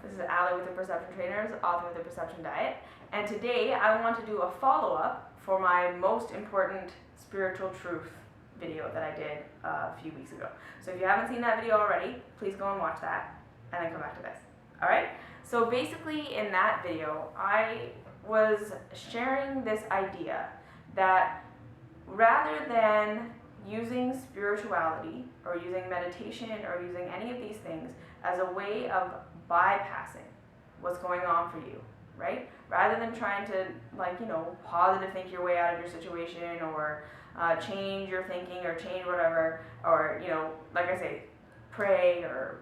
This is Ali with the Perception Trainers, author of the Perception Diet, and today I want to do a follow-up for my most important spiritual truth video that I did a few weeks ago. So if you haven't seen that video already, please go and watch that and then come back to this. Alright? So basically in that video, I was sharing this idea that rather than using spirituality or using meditation or using any of these things as a way of bypassing what's going on for you, right? Rather than trying to, positive think your way out of your situation or change your thinking or change whatever, or, like I say, pray or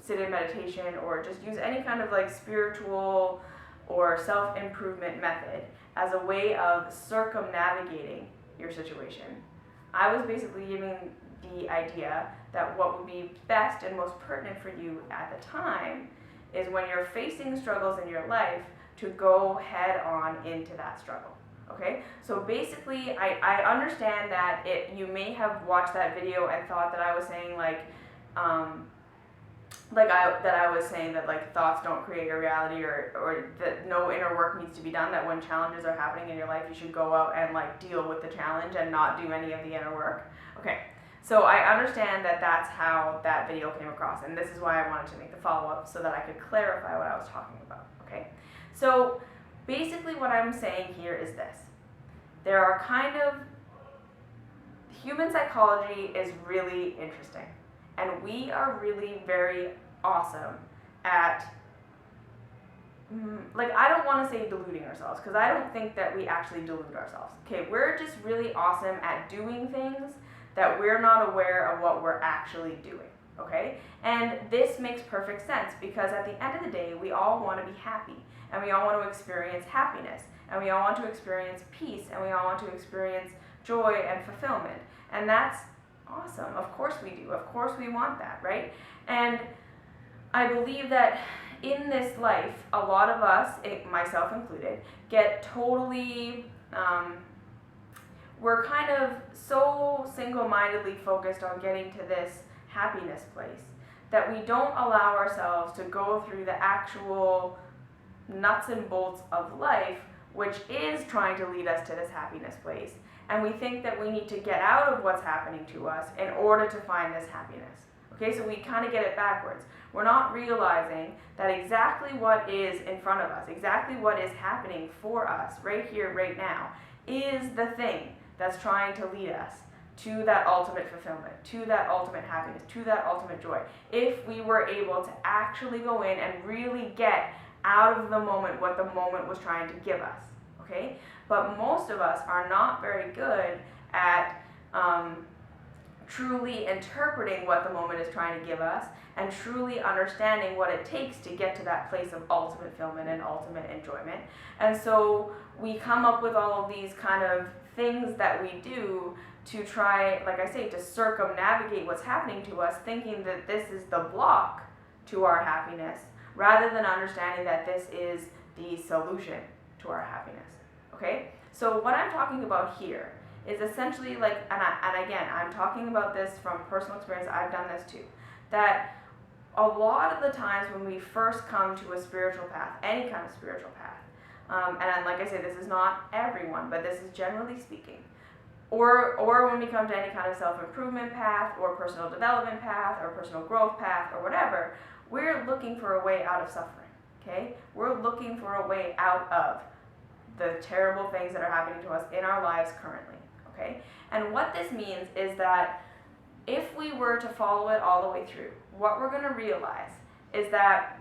sit in meditation or just use any kind of spiritual or self-improvement method as a way of circumnavigating your situation. I was basically giving the idea that what would be best and most pertinent for you at the time is when you're facing struggles in your life to go head on into that struggle. Okay, so basically I understand that you may have watched that video and thought that I was saying that thoughts don't create a reality, or that no inner work needs to be done, that when challenges are happening in your life you should go out and deal with the challenge and not do any of the inner work. Okay, so I understand that that's how that video came across, and this is why I wanted to make the follow-up so that I could clarify what I was talking about. Okay, so basically what I'm saying here is this. There are human psychology is really interesting, and we are really very awesome at, I don't want to say deluding ourselves, because I don't think that we actually delude ourselves. Okay, we're just really awesome at doing things that we're not aware of what we're actually doing. Okay, and this makes perfect sense, because at the end of the day we all want to be happy, and we all want to experience happiness, and we all want to experience peace, and we all want to experience joy and fulfillment, and that's awesome. Of course we do. Of course we want that, right? And I believe that in this life, a lot of us, myself included, get totally, we're kind of so single-mindedly focused on getting to this happiness place that we don't allow ourselves to go through the actual nuts and bolts of life, which is trying to lead us to this happiness place. And we think that we need to get out of what's happening to us in order to find this happiness. Okay, so we kind of get it backwards. We're not realizing that exactly what is in front of us, exactly what is happening for us right here, right now, is the thing that's trying to lead us to that ultimate fulfillment, to that ultimate happiness, to that ultimate joy. If we were able to actually go in and really get out of the moment what the moment was trying to give us. Okay? But most of us are not very good at truly interpreting what the moment is trying to give us and truly understanding what it takes to get to that place of ultimate fulfillment and ultimate enjoyment. And so we come up with all of these kind of things that we do to try, like I say, to circumnavigate what's happening to us, thinking that this is the block to our happiness, rather than understanding that this is the solution to our happiness. Okay? So what I'm talking about here is essentially and again, I'm talking about this from personal experience, I've done this too, that a lot of the times when we first come to a spiritual path, any kind of spiritual path, and like I say, this is not everyone, but this is generally speaking, or when we come to any kind of self-improvement path or personal development path or personal growth path or whatever, we're looking for a way out of suffering. Okay? We're looking for a way out of the terrible things that are happening to us in our lives currently. Okay? And what this means is that if we were to follow it all the way through, what we're going to realize is that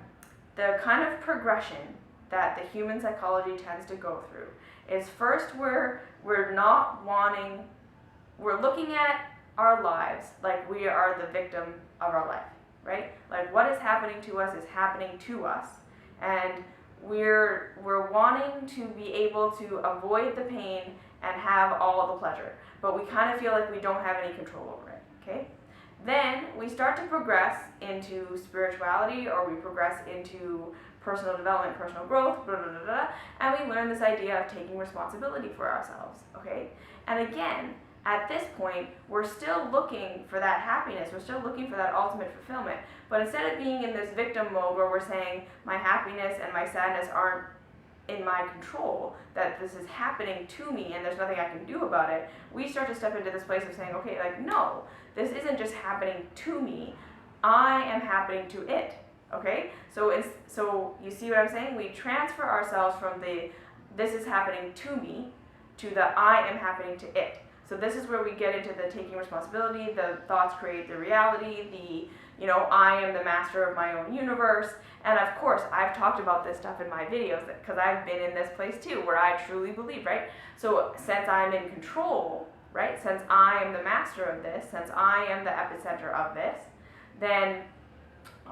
the kind of progression that the human psychology tends to go through is first we're looking at our lives like we are the victim of our life, right? Like what is happening to us is happening to us, and we're wanting to be able to avoid the pain and have all the pleasure, but we kind of feel like we don't have any control over it. Okay? Then we start to progress into spirituality, or we progress into personal development, personal growth, blah, blah, blah, blah, and we learn this idea of taking responsibility for ourselves. Okay? And again, at this point, we're still looking for that happiness. We're still looking for that ultimate fulfillment. But instead of being in this victim mode where we're saying my happiness and my sadness aren't in my control, that this is happening to me and there's nothing I can do about it, we start to step into this place of saying, okay, like, no, this isn't just happening to me, I am happening to it. Okay? So you see what I'm saying? We transfer ourselves from the this is happening to me to the I am happening to it. So this is where we get into the taking responsibility, the thoughts create the reality, I am the master of my own universe. And of course, I've talked about this stuff in my videos because I've been in this place too, where I truly believe, right? So since I'm in control, right? Since I am the master of this, since I am the epicenter of this, then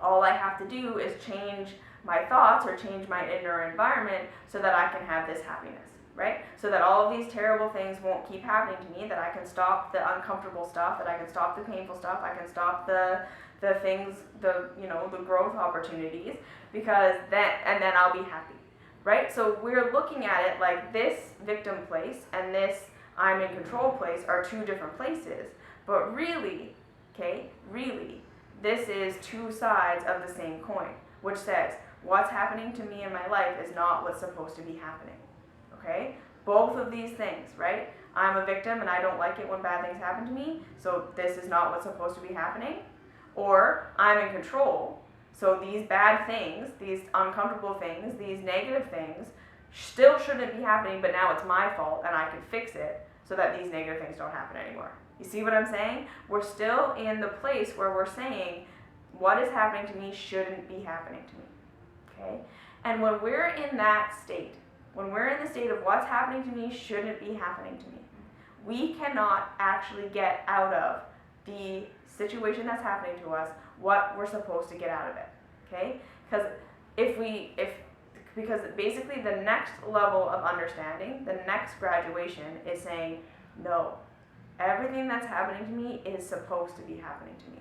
all I have to do is change my thoughts or change my inner environment so that I can have this happiness, right? So that all of these terrible things won't keep happening to me, that I can stop the uncomfortable stuff, that I can stop the painful stuff, I can stop the things, the growth opportunities, because then I'll be happy, right? So we're looking at it like this victim place and this I'm in control place are two different places, but really, this is two sides of the same coin, which says what's happening to me in my life is not what's supposed to be happening, okay? Both of these things, right? I'm a victim and I don't like it when bad things happen to me, so this is not what's supposed to be happening. Or I'm in control, so these bad things, these uncomfortable things, these negative things still shouldn't be happening, but now it's my fault and I can fix it so that these negative things don't happen anymore. You see what I'm saying? We're still in the place where we're saying what is happening to me shouldn't be happening to me, okay? And when we're in that state, when we're in the state of what's happening to me shouldn't be happening to me, we cannot actually get out of the situation that's happening to us, what we're supposed to get out of it, okay? Because because basically the next level of understanding, the next graduation is saying, no, everything that's happening to me is supposed to be happening to me.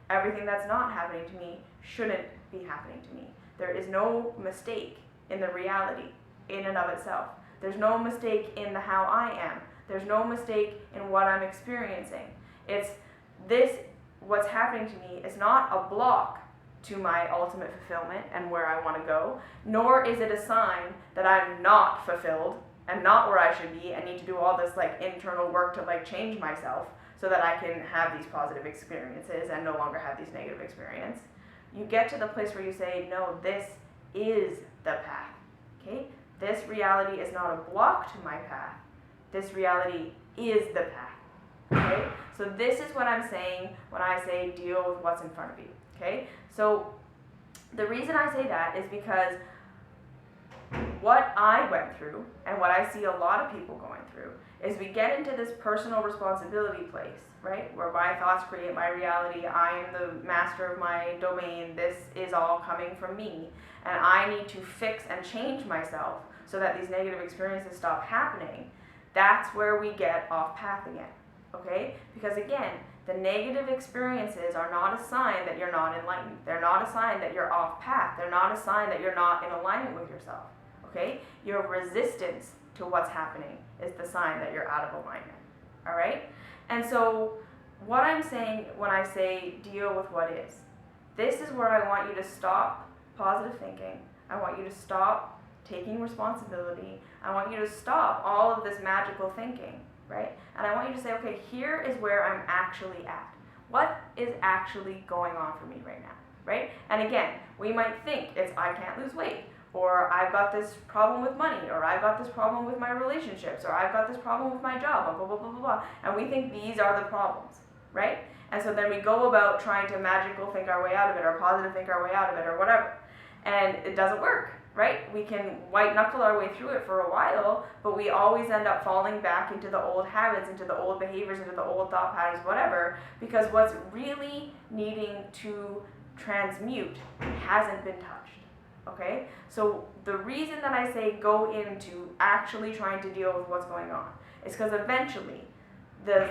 Everything that's not happening to me shouldn't be happening to me. There is no mistake in the reality in and of itself. There's no mistake in the how I am. There's no mistake in what I'm experiencing. What's happening to me is not a block to my ultimate fulfillment and where I want to go, nor is it a sign that I'm not fulfilled and not where I should be and need to do all this internal work to change myself so that I can have these positive experiences and no longer have these negative experiences. You get to the place where you say, no, this is the path, okay? This reality is not a block to my path. This reality is the path, okay? So this is what I'm saying when I say deal with what's in front of you, okay? So the reason I say that is because what I went through and what I see a lot of people going through is we get into this personal responsibility place, right? Where my thoughts create my reality. I am the master of my domain. This is all coming from me. And I need to fix and change myself so that these negative experiences stop happening. That's where we get off path again. Okay? Because again, the negative experiences are not a sign that you're not enlightened. They're not a sign that you're off path. They're not a sign that you're not in alignment with yourself. Okay? Your resistance to what's happening is the sign that you're out of alignment. All right? And so what I'm saying when I say deal with what is, this is where I want you to stop positive thinking. I want you to stop taking responsibility. I want you to stop all of this magical thinking. Right? And I want you to say, okay, here is where I'm actually at. What is actually going on for me right now? Right? And again, we might think it's I can't lose weight, or I've got this problem with money, or I've got this problem with my relationships, or I've got this problem with my job, blah, blah, blah, blah, blah. And we think these are the problems, right? And so then we go about trying to magical think our way out of it, or positive think our way out of it, or whatever. And it doesn't work. Right? We can white knuckle our way through it for a while, but we always end up falling back into the old habits, into the old behaviors, into the old thought patterns, whatever, because what's really needing to transmute hasn't been touched. Okay? So the reason that I say go into actually trying to deal with what's going on is because eventually the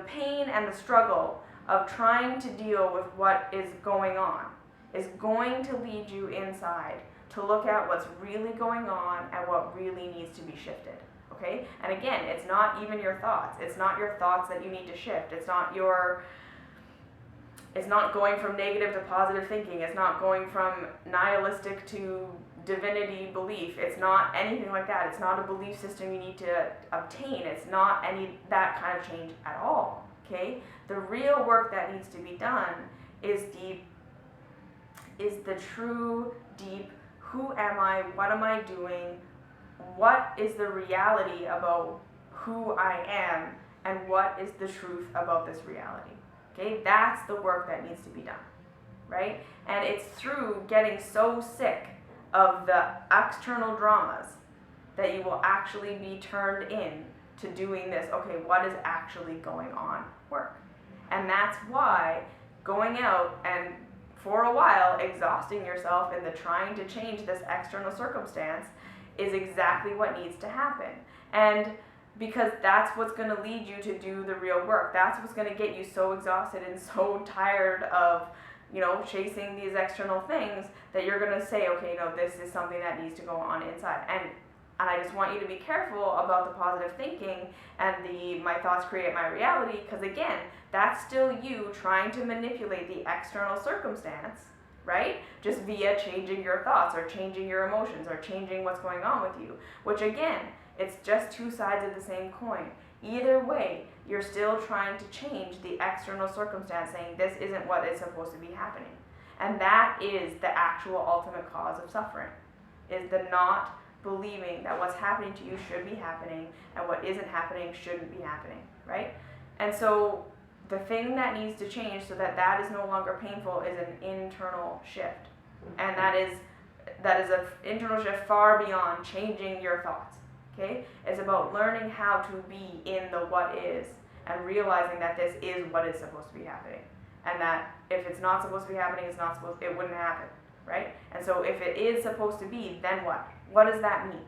pain and the struggle of trying to deal with what is going on is going to lead you inside to look at what's really going on and what really needs to be shifted. okay? And again, it's not even your thoughts. It's not your thoughts that you need to shift. It's not going from negative to positive thinking. It's not going from nihilistic to divinity belief. It's not anything like that. It's not a belief system you need to obtain. It's not any that kind of change at all, okay? The real work that needs to be done is the true, deep, who am I, what am I doing, what is the reality about who I am, and what is the truth about this reality. Okay, that's the work that needs to be done, right? And it's through getting so sick of the external dramas that you will actually be turned in to doing this, okay, what is actually going on work. And that's why going out and for a while exhausting yourself in the trying to change this external circumstance is exactly what needs to happen. And because that's what's going to lead you to do the real work. That's what's going to get you so exhausted and so tired of, chasing these external things that you're going to say, okay, no, this is something that needs to go on inside. And I just want you to be careful about the positive thinking and my thoughts create my reality, because again, that's still you trying to manipulate the external circumstance, right? Just via changing your thoughts or changing your emotions or changing what's going on with you, which again, it's just two sides of the same coin. Either way, you're still trying to change the external circumstance, saying this isn't what is supposed to be happening. And that is the actual ultimate cause of suffering, is the not believing that what's happening to you should be happening and what isn't happening shouldn't be happening, right? And so the thing that needs to change so that is no longer painful is an internal shift. And that is an internal shift far beyond changing your thoughts. Okay? It's about learning how to be in the what is and realizing that this is what is supposed to be happening. And that if it's not supposed to be happening, it wouldn't happen, right? And so if it is supposed to be, then what? What does that mean?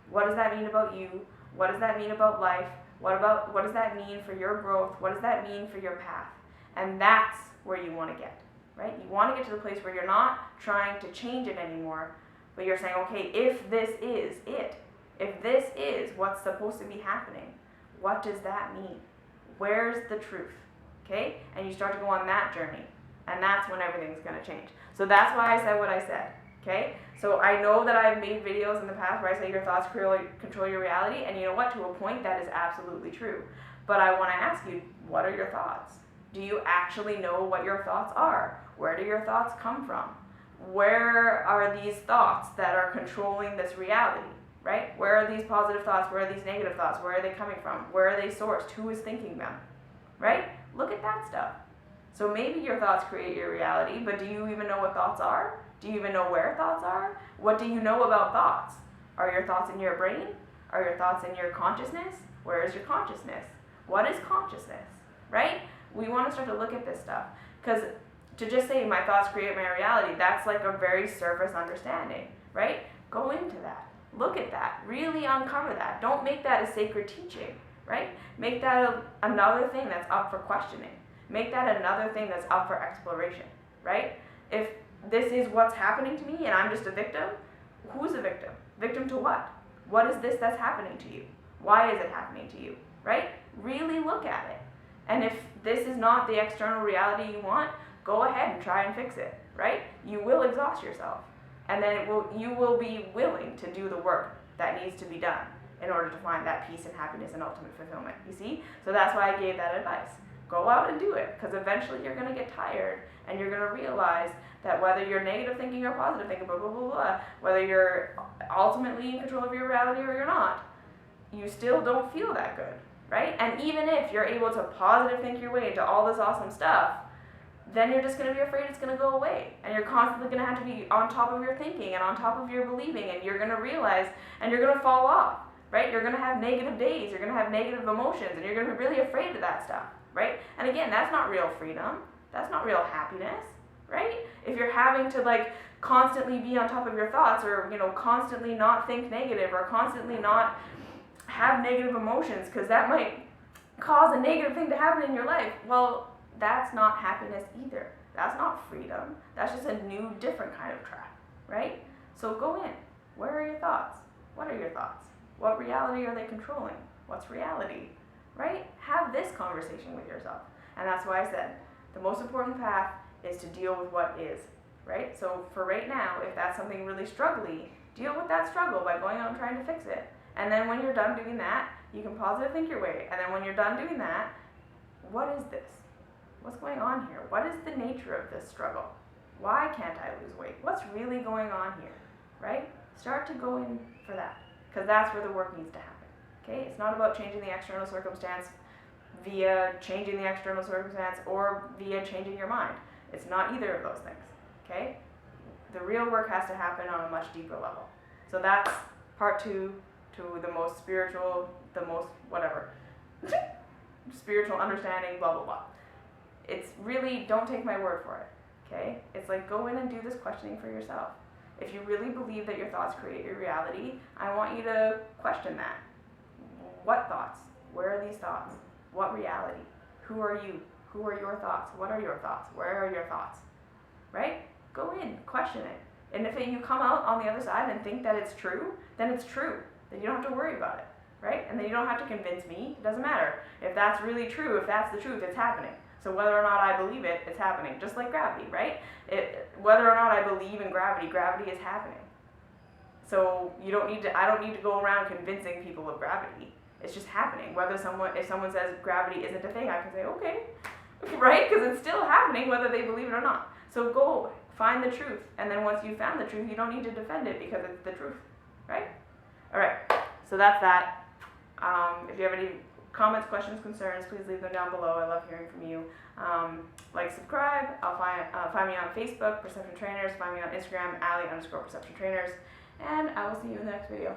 What does that mean about you? What does that mean about life? What does that mean for your growth? What does that mean for your path? And that's where you want to get, right? You want to get to the place where you're not trying to change it anymore, but you're saying, okay, if this is it, if this is what's supposed to be happening, what does that mean? Where's the truth? Okay? And you start to go on that journey. And that's when everything's going to change. So that's why I said what I said. Okay? So I know that I've made videos in the past where I say your thoughts control your reality. And you know what? To a point, that is absolutely true. But I want to ask you, what are your thoughts? Do you actually know what your thoughts are? Where do your thoughts come from? Where are these thoughts that are controlling this reality? Right? Where are these positive thoughts? Where are these negative thoughts? Where are they coming from? Where are they sourced? Who is thinking them? Right? Look at that stuff. So maybe your thoughts create your reality, but do you even know what thoughts are? Do you even know where thoughts are? What do you know about thoughts? Are your thoughts in your brain? Are your thoughts in your consciousness? Where is your consciousness? What is consciousness? Right? We want to start to look at this stuff. Because to just say my thoughts create my reality, that's like a very surface understanding. Right? Go into that. Look at that. Really uncover that. Don't make that a sacred teaching, right? Make that another thing that's up for questioning. Make that another thing that's up for exploration, right? If this is what's happening to me and I'm just a victim, who's a victim? Victim to what? What is this that's happening to you? Why is it happening to you, right? Really look at it. And if this is not the external reality you want, go ahead and try and fix it, right? You will exhaust yourself. And then you will be willing to do the work that needs to be done in order to find that peace and happiness and ultimate fulfillment, you see? So that's why I gave that advice. Go out and do it, because eventually you're going to get tired and you're going to realize that whether you're negative thinking or positive thinking, blah, blah, blah, blah, whether you're ultimately in control of your reality or you're not, you still don't feel that good, right? And even if you're able to positive think your way into all this awesome stuff, then you're just going to be afraid it's going to go away. And you're constantly going to have to be on top of your thinking and on top of your believing, and you're going to realize, and you're going to fall off, right? You're going to have negative days, you're going to have negative emotions, and you're going to be really afraid of that stuff, right? And again, that's not real freedom. That's not real happiness, right? If you're having to constantly be on top of your thoughts, or constantly not think negative, or constantly not have negative emotions, because that might cause a negative thing to happen in your life, well, that's not happiness either. That's not freedom. That's just a new, different kind of trap, right? So go in. Where are your thoughts? What are your thoughts? What reality are they controlling? What's reality, right? Have this conversation with yourself. And that's why I said the most important path is to deal with what is, right? So for right now, if that's something really struggly, deal with that struggle by going out and trying to fix it. And then when you're done doing that, you can positive think your way. And then when you're done doing that, what is this? What's going on here? What is the nature of this struggle? Why can't I lose weight? What's really going on here, right? Start to go in for that, because that's where the work needs to happen, okay? It's not about changing the external circumstance via changing the external circumstance or via changing your mind. It's not either of those things, okay? The real work has to happen on a much deeper level. So that's part 2 to the most spiritual, the most whatever, spiritual understanding, blah, blah, blah. It's really, don't take my word for it, okay? It's like, go in and do this questioning for yourself. If you really believe that your thoughts create your reality, I want you to question that. What thoughts? Where are these thoughts? What reality? Who are you? Who are your thoughts? What are your thoughts? Where are your thoughts? Right? Go in, question it. And if you come out on the other side and think that it's true, then it's true. Then you don't have to worry about it, right? And then you don't have to convince me. It doesn't matter. If that's really true, if that's the truth, it's happening. So whether or not I believe it, it's happening. Just like gravity, right? Whether or not I believe in gravity, gravity is happening. So I don't need to go around convincing people of gravity. It's just happening. If someone says gravity isn't a thing, I can say, okay, right? Because it's still happening whether they believe it or not. So go find the truth. And then once you've found the truth, you don't need to defend it because it's the truth, right? All right, so that's that. If you have any comments, questions, concerns, please leave them down below. I love hearing from you. Like, subscribe. Find me on Facebook, Perception Trainers. Find me on Instagram, Ali_Perception Trainers. And I will see you in the next video.